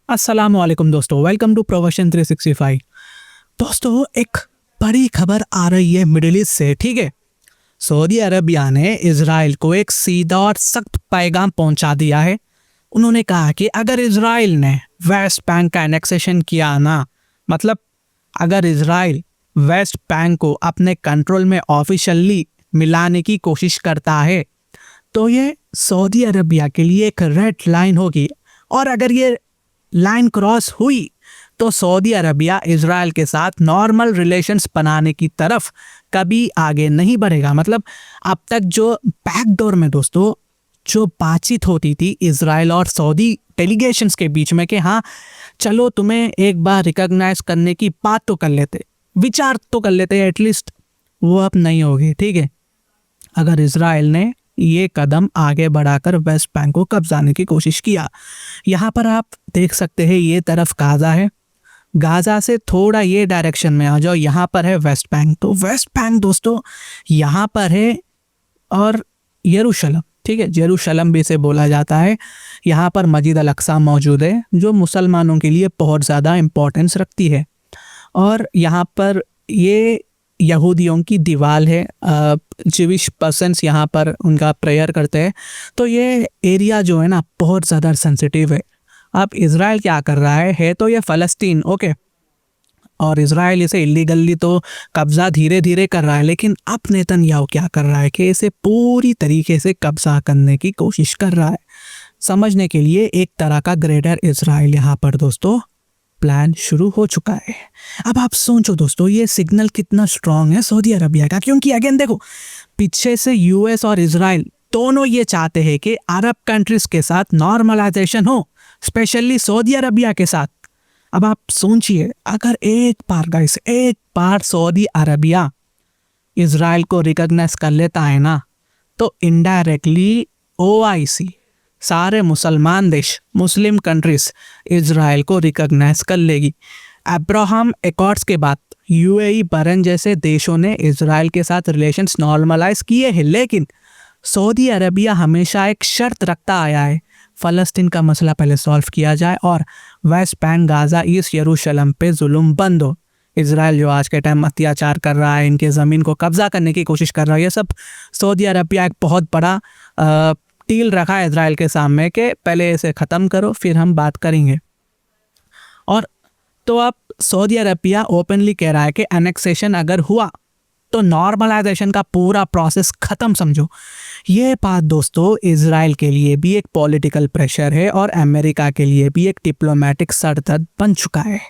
अस्सलामुअलैकुम दोस्तों, welcome to profession 365। दोस्तों, एक बड़ी खबर आ रही है मिडिल ईस्ट से। ठीक है, सऊदी अरबिया ने इजराइल को एक सीधा और सख्त पैगाम पहुंचा दिया है। उन्होंने कहा कि अगर इजराइल ने वेस्ट बैंक का एनेक्सेशन किया ना, मतलब अगर इजराइल वेस्ट बैंक को अपने कंट्रोल में ऑफिशियली मिलाने की कोशिश करता है तो ये सऊदी अरबिया के लिए एक रेड लाइन होगी, और अगर ये लाइन क्रॉस हुई तो सऊदी अरबिया इजराइल के साथ नॉर्मल रिलेशंस बनाने की तरफ कभी आगे नहीं बढ़ेगा। मतलब अब तक जो बैकडोर में दोस्तों जो बातचीत होती थी इजराइल और सऊदी डेलीगेशंस के बीच में कि हाँ चलो तुम्हें एक बार रिकॉग्नाइज करने की बात तो कर लेते, विचार तो कर लेते एटलीस्ट, वो अब नहीं होगी। ठीक है, अगर इजराइल ने ये कदम आगे बढ़ाकर वेस्ट बैंक को कब्जाने की कोशिश किया। यहाँ पर आप देख सकते हैं ये तरफ गाजा है, गाजा से थोड़ा ये डायरेक्शन में आ जाओ, यहाँ पर है वेस्ट बैंक। तो वेस्ट बैंक दोस्तों यहाँ पर है, और यरूशलम, ठीक है, यरूशलम भी इसे बोला जाता है। यहाँ पर मस्जिद अल अक्सा मौजूद है जो मुसलमानों के लिए बहुत ज़्यादा इम्पोर्टेंस रखती है, और यहाँ पर ये यहूदियों की दीवार है। जिविश पर्सन्स यहाँ पर उनका प्रेयर करते हैं। तो ये एरिया जो है ना बहुत ज़्यादा सेंसिटिव है। अब इजराइल क्या कर रहा है तो ये फ़लस्तीन, ओके, और इजराइल इसे इलीगली तो कब्ज़ा धीरे धीरे कर रहा है, लेकिन अब नेतन्याहू क्या कर रहा है कि इसे पूरी तरीके से कब्ज़ा करने की कोशिश कर रहा है। समझने के लिए एक तरह का ग्रेटर इजराइल यहाँ पर दोस्तों प्लान शुरू हो चुका है। अब आप सोचो दोस्तों ये सिग्नल कितना स्ट्रांग है सऊदी अरबिया का, क्योंकि अगेन देखो पीछे से यूएस और इजराइल दोनों ये चाहते हैं कि अरब कंट्रीज के साथ नॉर्मलाइजेशन हो, स्पेशली सऊदी अरबिया के साथ। अब आप सोचिए अगर एक बार सऊदी अरबिया इजराइल को रिकॉग्नाइज कर लेता है ना, तो इनडायरेक्टली ओआईसी सारे मुसलमान देश, मुस्लिम कंट्रीज इजराइल को रिकॉग्नाइज कर लेगी। अब्राहम एकॉर्ड्स के बाद यूएई, बहरीन जैसे देशों ने इजराइल के साथ रिलेशंस नॉर्मलाइज किए हैं, लेकिन सऊदी अरबिया हमेशा एक शर्त रखता आया है, फ़लस्तीन का मसला पहले सॉल्व किया जाए और वेस्ट बैंक, गाज़ा, ईस्ट यरूशलम पे जुल्म बंद हो। इजराइल जो आज के टाइम अत्याचार कर रहा है, इनके ज़मीन को कब्जा करने की कोशिश कर रहा है, ये सब सऊदी अरबिया एक बहुत बड़ा डील रखा है इजराइल के सामने कि पहले इसे ख़त्म करो फिर हम बात करेंगे। और तो अब सऊदी अरबिया ओपनली कह रहा है कि एनेक्सेशन अगर हुआ तो नॉर्मलाइजेशन का पूरा प्रोसेस ख़त्म समझो। ये बात दोस्तों इजराइल के लिए भी एक पॉलिटिकल प्रेशर है और अमेरिका के लिए भी एक डिप्लोमेटिक सरदर्द बन चुका है।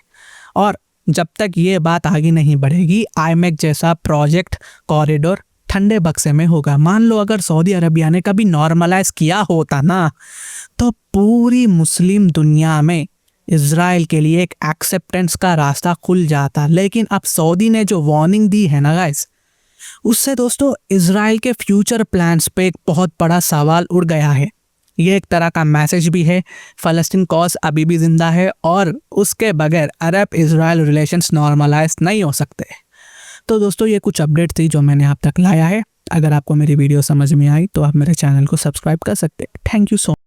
और जब तक ये बात आगे नहीं बढ़ेगी, आईमेक जैसा प्रोजेक्ट कॉरिडोर ठंडे बक्से में होगा। मान लो अगर सऊदी अरबिया ने कभी नॉर्मलाइज किया होता ना, तो पूरी मुस्लिम दुनिया में इजराइल के लिए एक एक्सेप्टेंस का रास्ता खुल जाता। लेकिन अब सऊदी ने जो वार्निंग दी है ना गाइस, उससे दोस्तों इजराइल के फ्यूचर प्लान्स पे एक बहुत बड़ा सवाल उड़ गया है। ये एक तरह का मैसेज भी है, फ़लस्तीन कॉज अभी भी जिंदा है और उसके बगैर अरब इजराइल रिलेशंस नॉर्मलाइज नहीं हो सकते। तो दोस्तों ये कुछ अपडेट थी जो मैंने आप तक लाया है। अगर आपको मेरी वीडियो समझ में आई तो आप मेरे चैनल को सब्सक्राइब कर सकते हैं। Thank you so much.